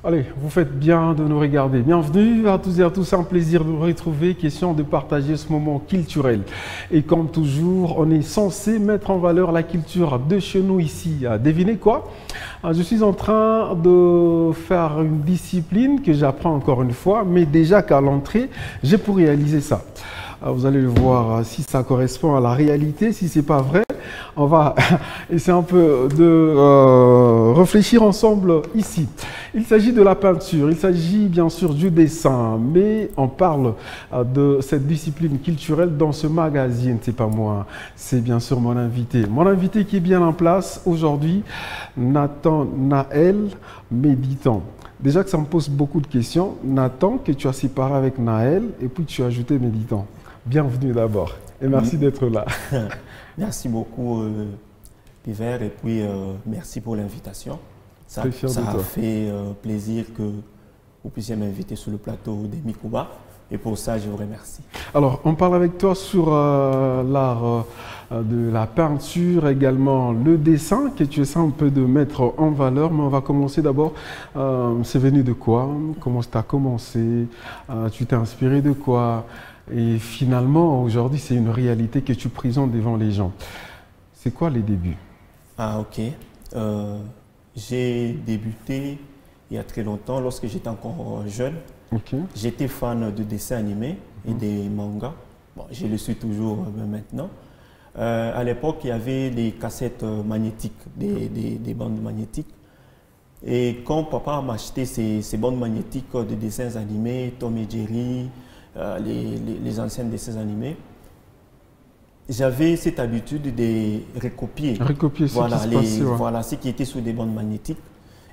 Allez, vous faites bien de nous regarder. Bienvenue à tous et à tous, un plaisir de vous retrouver. Question de partager ce moment culturel. Et comme toujours, on est censé mettre en valeur la culture de chez nous ici. Devinez quoi? Je suis en train de faire une discipline que j'apprends encore une fois, mais déjà qu'à l'entrée, j'ai pour réaliser ça. Vous allez le voir si ça correspond à la réalité, si c'est pas vrai. On va essayer un peu de réfléchir ensemble ici. Il s'agit de la peinture, il s'agit bien sûr du dessin, mais on parle de cette discipline culturelle dans ce magazine. C'est pas moi, c'est bien sûr mon invité. Mon invité qui est bien en place aujourd'hui, Nathan Naël Méditant. Déjà que ça me pose beaucoup de questions. Nathan, que tu as séparé avec Naël, et puis tu as ajouté Méditant. Bienvenue d'abord, et merci d'être là. Merci beaucoup, Piver, et puis merci pour l'invitation. Ça a fait plaisir que vous puissiez m'inviter sur le plateau des Mikuba, et pour ça, je vous remercie. Alors, on parle avec toi sur l'art de la peinture, également le dessin, que tu essaies un peu de mettre en valeur, mais on va commencer d'abord. C'est venu de quoi? Comment tu as commencé? Tu t'es inspiré de quoi? Et finalement, aujourd'hui, c'est une réalité que tu présentes devant les gens. C'est quoi les débuts? Ah, ok. J'ai débuté il y a très longtemps, lorsque j'étais encore jeune. Okay. J'étais fan de dessins animés et des mangas. Bon, je le suis toujours maintenant. À l'époque, il y avait des cassettes magnétiques, des bandes magnétiques. Et quand papa m'a acheté ces bandes magnétiques de dessins animés, Tom et Jerry, les anciens dessins animés, j'avais cette habitude de recopier, voilà, ce qui était sur des bandes magnétiques.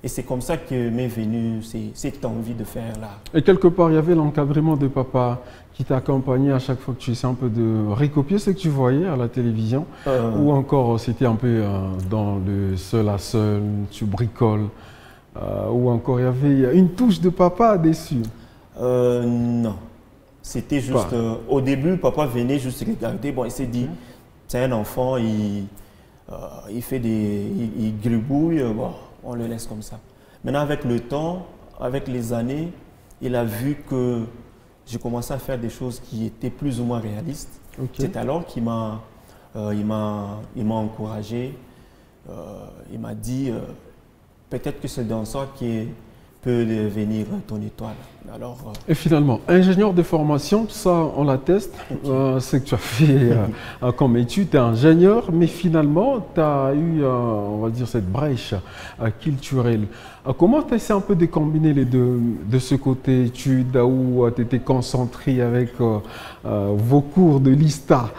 Et c'est comme ça que m'est venue cette envie de faire là. Et quelque part, il y avait l'encadrement de papa qui t'accompagnait à chaque fois que tu essayais un peu de recopier ce que tu voyais à la télévision, ou encore c'était un peu dans le seul à seul, tu bricoles, ou encore il y avait une touche de papa dessus. Non. C'était juste, au début, papa venait juste regarder. Bon, il s'est dit, c'est un enfant, il gribouille, bon, on le laisse comme ça. Maintenant, avec le temps, avec les années, il a vu que j'ai commencé à faire des choses qui étaient plus ou moins réalistes. Okay. C'est alors qu'il m'a encouragé. Il m'a dit, peut-être que c'est dans ça qui peut devenir ton étoile. Alors, et finalement, ingénieur de formation, ça on l'atteste, okay. C'est que tu as fait comme étude, tu es ingénieur, mais finalement tu as eu, on va dire, cette brèche culturelle. Comment tu as essayé un peu de combiner les deux, de ce côté études où tu étais concentré avec vos cours de l'ISTA,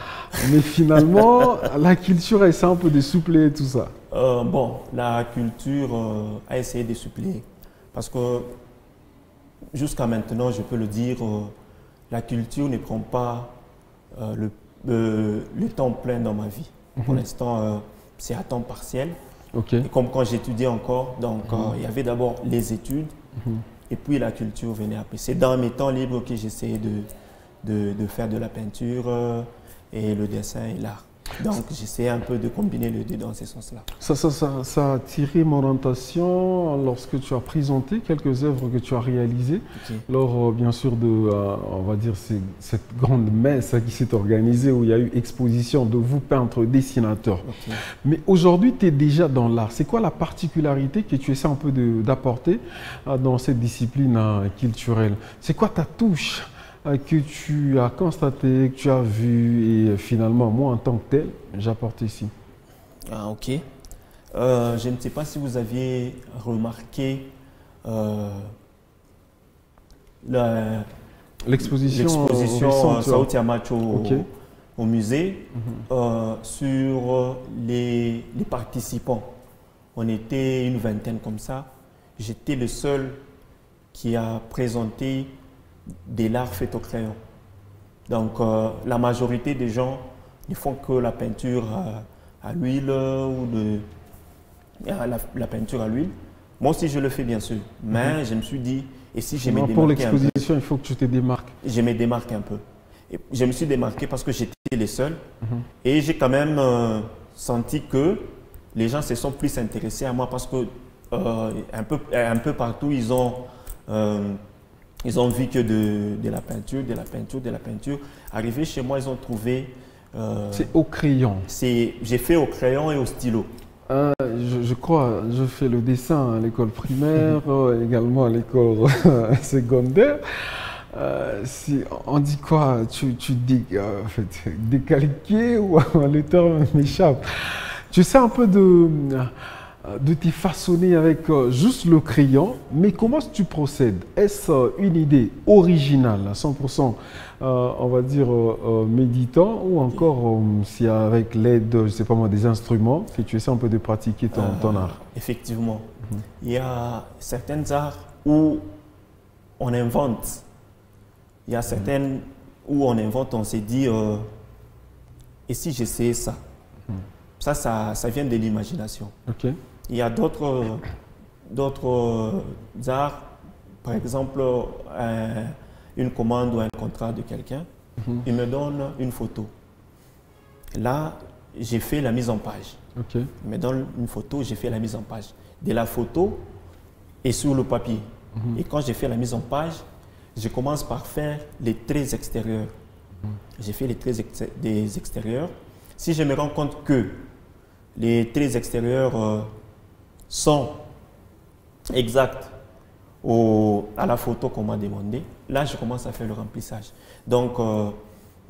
mais finalement la culture a essayé un peu de suppléer tout ça? Bon, la culture a essayé de suppléer. Parce que jusqu'à maintenant, je peux le dire, la culture ne prend pas le temps plein dans ma vie. Pour l'instant, c'est à temps partiel. Okay. Et comme quand j'étudiais encore, donc il y avait d'abord les études et puis la culture venait après. C'est dans mes temps libres que j'essayais de faire de la peinture et le dessin et l'art. Donc, j'essaie un peu de combiner les deux dans ce sens-là. Ça a attiré mon attention lorsque tu as présenté quelques œuvres que tu as réalisées. Okay. Lors, bien sûr, de, on va dire, cette grande messe qui s'est organisée où il y a eu exposition de vous, peintres, dessinateurs. Okay. Mais aujourd'hui, tu es déjà dans l'art. C'est quoi la particularité que tu essaies un peu d'apporter dans cette discipline culturelle? C'est quoi ta touche que tu as constaté, que tu as vu, et finalement, moi, en tant que tel, j'apporte ici? Ah, ok. Je ne sais pas si vous aviez remarqué l'exposition Sauti Amacho au musée sur les participants. On était une vingtaine comme ça. J'étais le seul qui a présenté de l'art fait au crayon. Donc, la majorité des gens ne font que la peinture à l'huile ou la peinture à l'huile. Moi aussi, je le fais bien sûr. Mais je me suis dit, et si je me démarque pour l'exposition, il faut que tu te démarques. Je me démarque un peu. Et je me suis démarqué parce que j'étais le seul. Et j'ai quand même senti que les gens se sont plus intéressés à moi parce que un peu partout, ils ont vu que de la peinture, de la peinture, de la peinture. Arrivé chez moi, ils ont trouvé... c'est au crayon. J'ai fait au crayon et au stylo. Je crois, je fais le dessin à l'école primaire, également à l'école secondaire. Si on dit quoi, en fait, décalqué ou le terme m'échappe. Tu sais un peu de t'y façonner avec juste le crayon, mais comment tu procèdes? Est-ce une idée originale à 100%, on va dire méditant, ou encore c'est avec l'aide, je sais pas moi, des instruments que tu essaies un peu de pratiquer ton art? Effectivement. Il y a certaines arts où on invente. Il y a certaines où on invente, on s'est dit, et si j'essayais ça? Ça vient de l'imagination. Okay. Il y a d'autres arts, par exemple, une commande ou un contrat de quelqu'un, il me donne une photo. Là, j'ai fait la mise en page. Okay. Il me donne une photo, j'ai fait la mise en page. De la photo et sur le papier. Et quand j'ai fait la mise en page, je commence par faire les traits extérieurs. J'ai fait les traits des extérieurs. Si je me rends compte que les traits extérieurs sont exacts à la photo qu'on m'a demandé, là, je commence à faire le remplissage. Donc,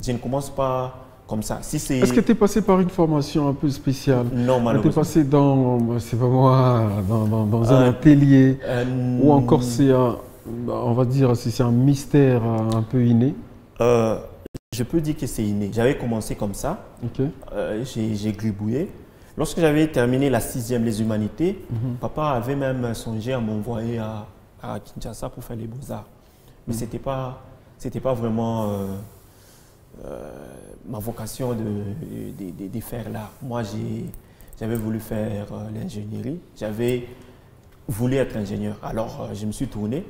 je ne commence pas comme ça. Est-ce que tu es passé par une formation un peu spéciale? Non, malheureusement. Tu es passé dans, c'est pas moi, dans un atelier, ou encore c'est on va dire, c'est un mystère un peu inné? Je peux dire que c'est inné. J'avais commencé comme ça. Okay. J'ai gribouillé. Lorsque j'avais terminé la 6e, les humanités, papa avait même songé à m'envoyer à Kinshasa pour faire les beaux-arts. Mais ce n'était pas vraiment ma vocation de faire l'art. Moi, j'avais voulu faire l'ingénierie. J'avais voulu être ingénieur. Alors, je me suis tourné.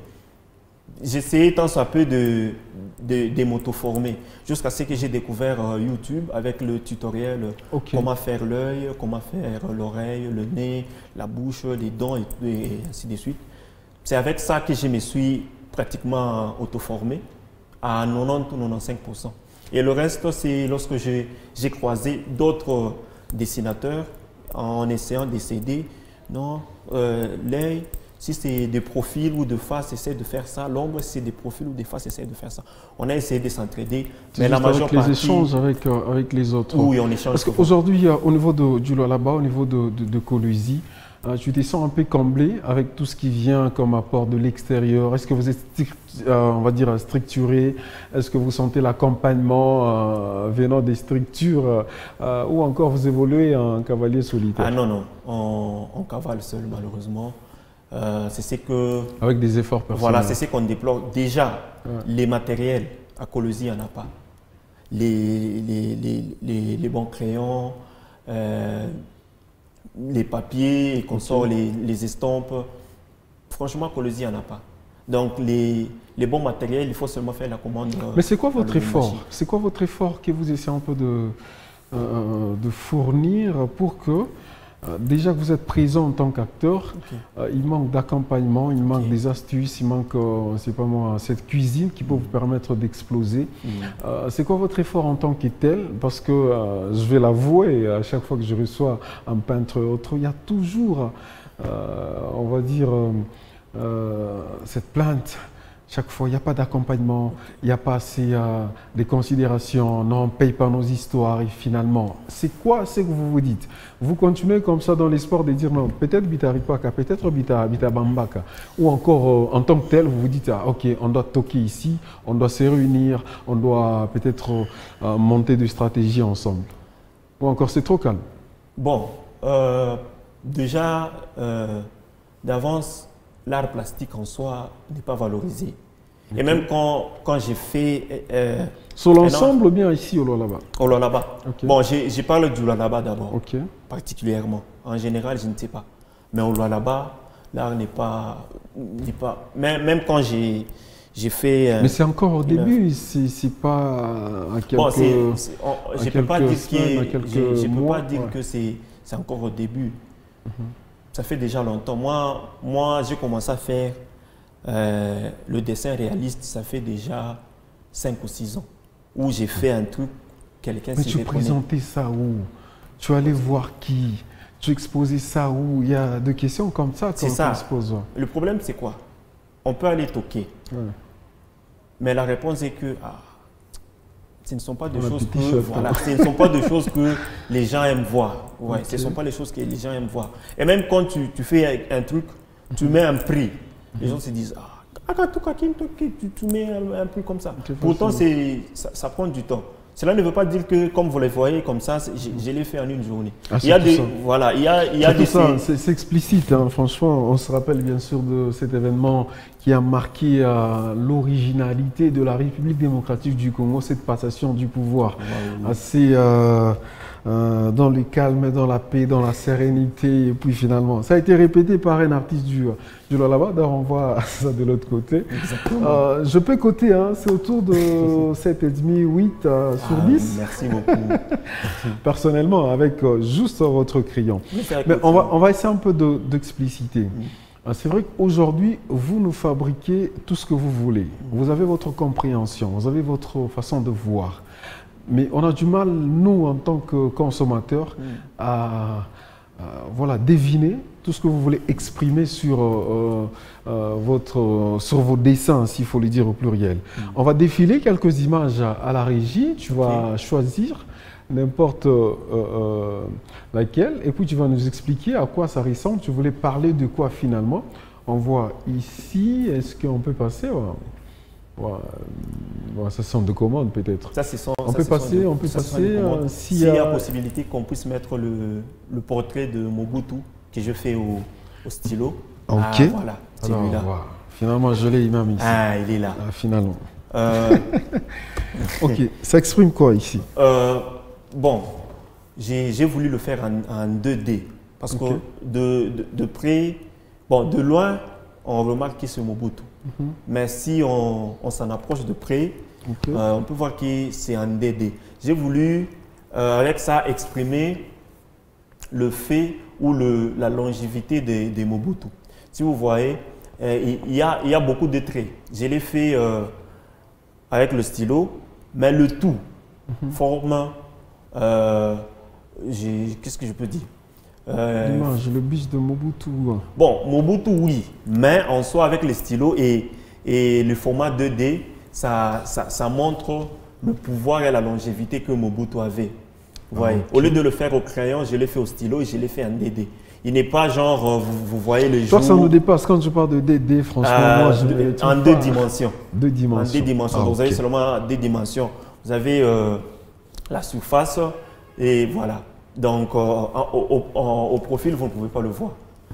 J'essayais tant soit peu de m'auto-former jusqu'à ce que j'ai découvert YouTube avec le tutoriel comment faire l'œil, comment faire l'oreille, le nez, la bouche, les dents et ainsi de suite. C'est avec ça que je me suis pratiquement auto-formé à 90 ou 95%. Et le reste, c'est lorsque j'ai croisé d'autres dessinateurs en essayant d'essayer, non, l'œil. Si c'est des profils ou de face, essaie de faire ça. L'ombre, si c'est des profils ou des faces, essaie de faire ça. On a essayé de s'entraider. Mais la majeure partie... les échanges avec les autres. Oui, on échange. Parce qu'aujourd'hui, au niveau du Lualaba, au niveau de Kolwezi, tu te sens un peu comblé avec tout ce qui vient comme apport de l'extérieur. Est-ce que vous êtes, on va dire, structuré? Est-ce que vous sentez l'accompagnement venant des structures ou encore vous évoluez en cavalier solitaire? Ah non, non. On cavale seul, malheureusement. C'est ce que... Avec des efforts personnels. Voilà, c'est ce qu'on déplore. Déjà, les matériels, à Kolwezi, il n'y en a pas. Les bons crayons, les papiers, qu'on sort les estampes. Franchement, à Kolwezi, il n'y en a pas. Donc, les bons matériels, il faut seulement faire la commande. Mais c'est quoi votre effort? C'est quoi votre effort que vous essayez un peu de fournir pour que déjà que vous êtes présent en tant qu'acteur, il manque d'accompagnement, il manque des astuces, il manque, c'est pas moi, cette cuisine qui peut vous permettre d'exploser. C'est quoi votre effort en tant que tel? Parce que je vais l'avouer, à chaque fois que je reçois un peintre autre, il y a toujours, on va dire, cette plainte. Chaque fois, il n'y a pas d'accompagnement, il n'y a pas assez de considération, non, on ne paye pas nos histoires et finalement, c'est quoi ce que vous vous dites? Vous continuez comme ça dans l'espoir de dire non, peut-être Bita Ripaka, peut-être Bita Bambaka, ou encore en tant que tel, vous vous dites, ah, ok, on doit toquer ici, on doit se réunir, on doit peut-être monter des stratégies ensemble. Ou encore c'est trop calme? Bon, déjà, d'avance, l'art plastique en soi n'est pas valorisé. Et même quand j'ai fait... sur l'ensemble ou bien ici au Lualaba? Au Lualaba. Bon, je parle du Lualaba d'abord, particulièrement. En général, je ne sais pas. Mais au Lualaba, l'art n'est pas... Même quand j'ai fait... Mais c'est encore au début, c'est pas à quelques bon, je ne peux pas dire que que c'est encore au début. Ça fait déjà longtemps. Moi j'ai commencé à faire le dessin réaliste, ça fait déjà 5 ou 6 ans. Où j'ai fait un truc, quelqu'un Mais s'y tu reprenait. présentais ça où? Tu allais voir qui? Tu exposais ça où? Il y a des questions comme ça C'est qu'on ça. se pose. Le problème, c'est quoi? On peut aller toquer, Ouais. mais la réponse est que ce ne sont pas des On a choses petit que, shot, voilà, hein. ce ne sont pas des choses que les gens aiment voir. Ouais, Ok. ce ne sont pas les choses que les gens aiment voir. Et même quand tu fais un truc, tu mets un prix, les gens se disent tu mets un prix comme ça. C'est Pourtant, facile. ça prend du temps. Cela ne veut pas dire que, comme vous les voyez comme ça, je l'ai fait en une journée. Ah, Il y a c'est tout des, ça. voilà, il y a C'est des, tout ça, c'est explicite, hein, franchement. On se rappelle bien sûr de cet événement qui a marqué l'originalité de la République démocratique du Congo, cette passation du pouvoir. Assez dans le calme, dans la paix, dans la sérénité. Et puis finalement, ça a été répété par un artiste du Lualaba. D'ailleurs, on voit ça de l'autre côté. Je peux coter, hein, c'est autour de 7,5, 8 sur 10. Merci beaucoup. Personnellement, avec juste votre crayon. Mais on va essayer un peu d'expliciter. C'est vrai qu'aujourd'hui, vous nous fabriquez tout ce que vous voulez. Vous avez votre compréhension, vous avez votre façon de voir. Mais on a du mal, nous, en tant que consommateurs, à voilà, deviner tout ce que vous voulez exprimer sur vos dessins, s'il faut le dire au pluriel. On va défiler quelques images à la régie. Tu vas choisir n'importe laquelle, et puis tu vas nous expliquer à quoi ça ressemble. Tu voulais parler de quoi finalement? On voit ici, est-ce qu'on peut passer? Ça sont de commandes peut-être. On peut passer, s'il y a possibilité qu'on puisse mettre le portrait de Mobutu que je fais au stylo. Ok. Voilà, celui-là. Finalement, je l'ai même ici. Ah, il est là. Finalement. Ok, ça exprime quoi ici? Bon, j'ai voulu le faire en 2D parce que de près, bon, de loin, on remarque que c'est Mobutu. Mais si on s'en approche de près, on peut voir que c'est en 2D. J'ai voulu, avec ça, exprimer le fait ou la longévité de Mobutu. Si vous voyez, il y a beaucoup de traits. Je l'ai fait avec le stylo, mais le tout forme, qu'est-ce que je peux dire? L'image, le biche de Mobutu. Bon, Mobutu, oui, mais en soi, avec le stylo et le format 2D, ça montre le pouvoir et la longévité que Mobutu avait. Vous voyez, au lieu de le faire au crayon, je l'ai fait au stylo et je l'ai fait en 2D. Il n'est pas genre, vous voyez le jour… Ça nous dépasse. Quand je parle de 2D, franchement, moi, je en 2 dimensions. 2 dimensions. En 2 dimensions. Donc, vous avez seulement 2 dimensions. Vous avez la surface et voilà. Donc, au profil, vous ne pouvez pas le voir.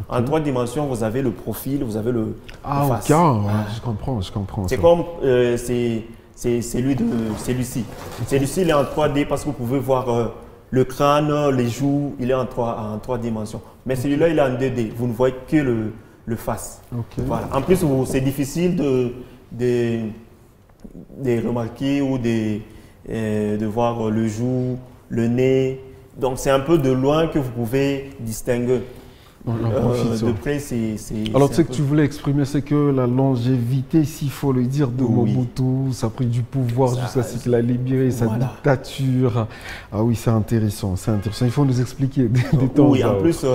En 3 dimensions, vous avez le profil, vous avez le face. Je comprends. C'est comme celui-ci. Celui-ci, il est en 3D parce que vous pouvez voir le crâne, les joues, il est en 3 dimensions. Mais celui-là, il est en 2D. Vous ne voyez que le face. Voilà. En plus, c'est difficile de remarquer ou de voir le joue, le nez. Donc, c'est un peu de loin que vous pouvez distinguer. De près, c'est… Alors, tu sais que tu voulais exprimer, c'est que la longévité, s'il faut le dire, de Mobutu, ça a pris du pouvoir jusqu'à ce qu'il a libéré sa dictature. Ah oui, c'est intéressant, c'est intéressant. Il faut nous expliquer des temps. Oui, en plus…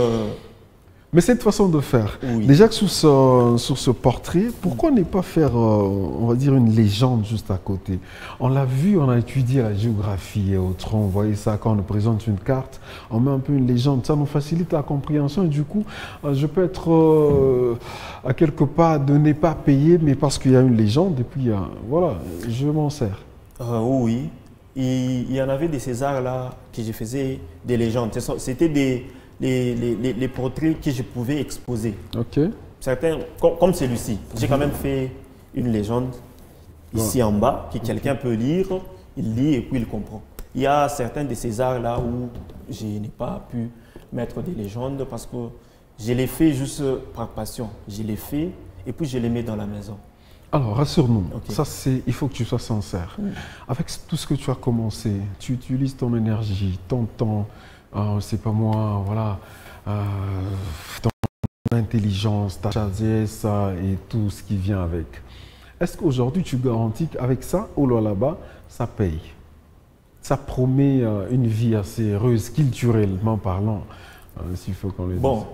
Mais cette façon de faire, déjà que sur ce portrait, pourquoi ne pas faire, on va dire, une légende juste à côté? On l'a vu, on a étudié la géographie et autres, on voyait ça quand on nous présente une carte, on met un peu une légende, ça nous facilite la compréhension et du coup, je peux être à quelque part de ne pas payer, mais parce qu'il y a une légende et puis voilà, je m'en sers. Oui, il y en avait des Césars là que je faisais des légendes, c'était les portraits que je pouvais exposer. Certains, comme celui-ci, j'ai quand même fait une légende ici en bas que quelqu'un peut lire, il lit et puis il comprend. Il y a certains de ces arts-là où je n'ai pas pu mettre des légendes parce que je les fais juste par passion. Je les fais et puis je les mets dans la maison. Alors, rassure-nous, il faut que tu sois sincère. Avec tout ce que tu as commencé, tu utilises ton énergie, ton temps, c'est pas moi, voilà, ton intelligence, ta sagesse et tout ce qui vient avec. Est-ce qu'aujourd'hui tu garantis qu'avec ça, au Lualaba, ça paye? Ça promet une vie assez heureuse, culturellement parlant, s'il faut qu'on le dise. Bon,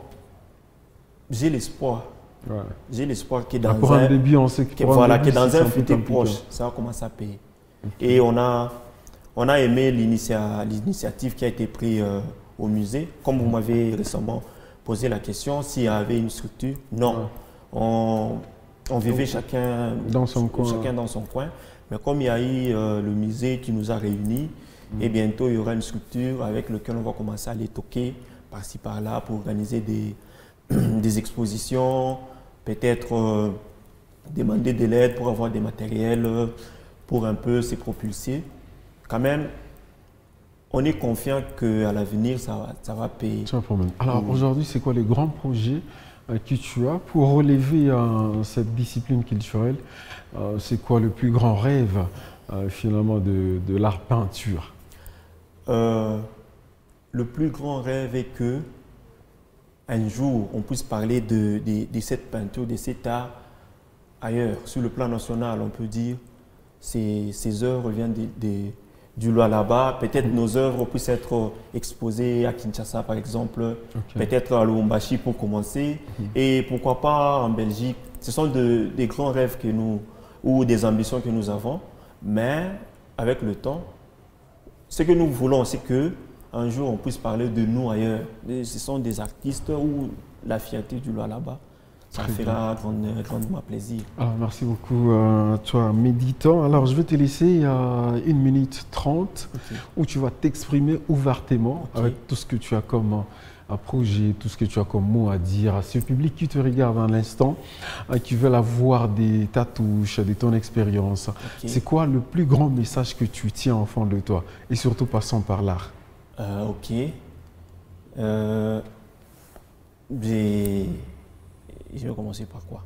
j'ai l'espoir. Ouais. J'ai l'espoir que dans pour un début, on sait que voilà, que dans un futur proche, ça va commencer à payer. Okay. Et on a aimé l'initiative qui a été prise au musée. Comme vous m'avez récemment posé la question, s'il y avait une structure, non. Ouais. On vivait chacun dans son coin. Mais comme il y a eu le musée qui nous a réunis, et bientôt il y aura une structure avec laquelle on va commencer à les toquer par-ci par-là pour organiser des expositions, peut-être demander de l'aide pour avoir des matériels, pour un peu se propulser. Quand même, on est confiant qu'à l'avenir, ça va payer. Alors aujourd'hui, c'est quoi les grands projets que tu as pour relever cette discipline culturelle? C'est quoi le plus grand rêve finalement de l'art peinture? Le plus grand rêve est que un jour on puisse parler de cette peinture, de cet art ailleurs. Sur le plan national, on peut dire ces œuvres viennent du Lualaba. Peut-être nos œuvres puissent être exposées à Kinshasa par exemple, peut-être à Lubumbashi pour commencer, et pourquoi pas en Belgique. Ce sont des grands rêves que nous, ou des ambitions que nous avons, mais avec le temps, ce que nous voulons, c'est qu'un jour on puisse parler de nous ailleurs. Ce sont des artistes où la fierté du Lualaba, ça fera grandement plaisir. Alors, merci beaucoup, toi, méditant. Alors, je vais te laisser 1 minute 30 où tu vas t'exprimer ouvertement avec tout ce que tu as comme projet, tout ce que tu as comme mot à dire à ce public qui te regarde à l'instant, qui veulent avoir ta touche, de ton expérience. C'est quoi le plus grand message que tu tiens au fond de toi? Et surtout, passons par l'art. Je vais commencer par quoi?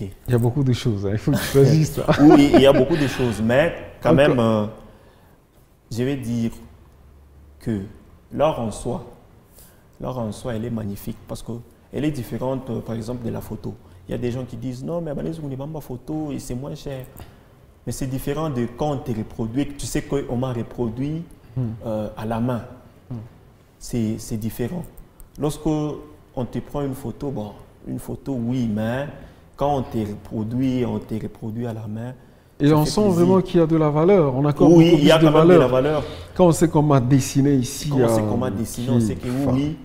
Il y a beaucoup de choses, il faut que tu choisisses ça. Oui, il y a beaucoup de choses, mais quand même, je vais dire que l'art en soi, elle est magnifique parce qu'elle est différente, par exemple, de la photo. Il y a des gens qui disent non, mais on n'est pas ma photo et c'est moins cher. Mais c'est différent de quand on te reproduit, tu sais qu'on m'a reproduit à la main. C'est différent. Lorsqu'on te prend une photo, bon, une photo, oui, mais quand on te reproduit à la main. Et on sent vraiment qu'il y a de la valeur. On a oui, il y a quand même de la valeur. Quand on sait qu'on m'a dessiné ici. Quand on sait qu'on m'a dessiné, on sait que oui.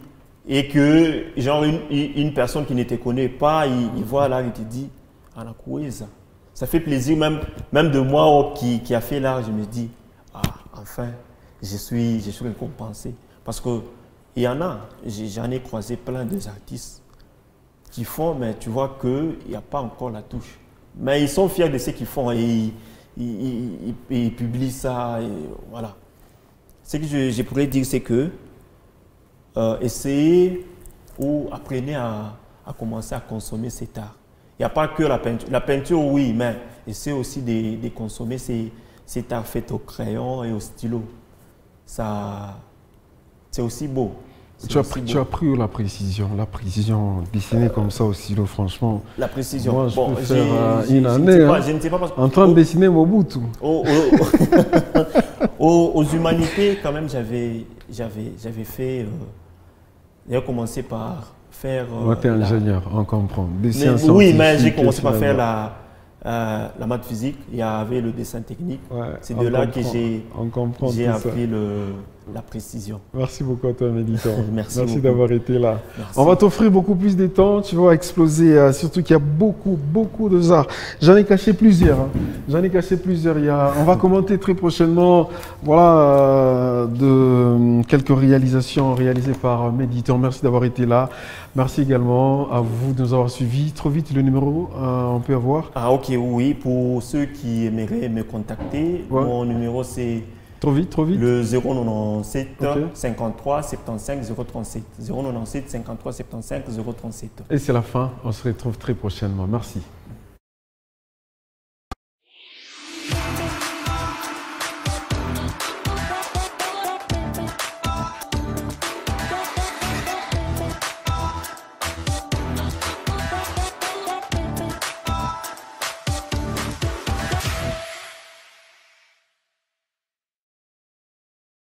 Et que, genre, une personne qui ne te connaît pas, il voit là, il te dit, Anakoueza. Ça fait plaisir, même de moi qui a fait l'art, je me dis, enfin, je suis récompensé. Parce qu'il y en a, j'en ai croisé plein des artistes qui font, mais tu vois qu'il n'y a pas encore la touche. Mais ils sont fiers de ce qu'ils font et ils publient ça. Et voilà. Ce que je pourrais dire, c'est que essayez ou apprenez à commencer à consommer cet art. Il n'y a pas que la peinture. La peinture, oui, mais essayez aussi de consommer cet art fait au crayon et au stylo. C'est aussi beau. Tu as pris la précision dessinée comme ça au stylo, franchement. La précision. Moi, je peux faire une année je ne sais pas en train de dessiner Mobutu. Aux humanités, quand même, j'avais fait. J'ai commencé par faire. Moi, tu es ingénieur, on comprend. Oui, mais j'ai commencé par faire la maths physique. Il y avait le dessin technique. C'est de là que j'ai appris la précision. Merci beaucoup à toi, méditant. Merci d'avoir été là. Merci. On va t'offrir beaucoup plus de temps. Tu vas exploser, surtout qu'il y a beaucoup de arts. J'en ai caché plusieurs. On va commenter très prochainement de quelques réalisations réalisées par Méditant. Merci d'avoir été là. Merci également à vous de nous avoir suivis. Trop vite, le numéro, on peut avoir? Ok, oui. Pour ceux qui aimeraient me contacter, mon numéro c'est... Trop vite. Le 097 53 75 037. 097 53 75 037. Et c'est la fin. On se retrouve très prochainement. Merci.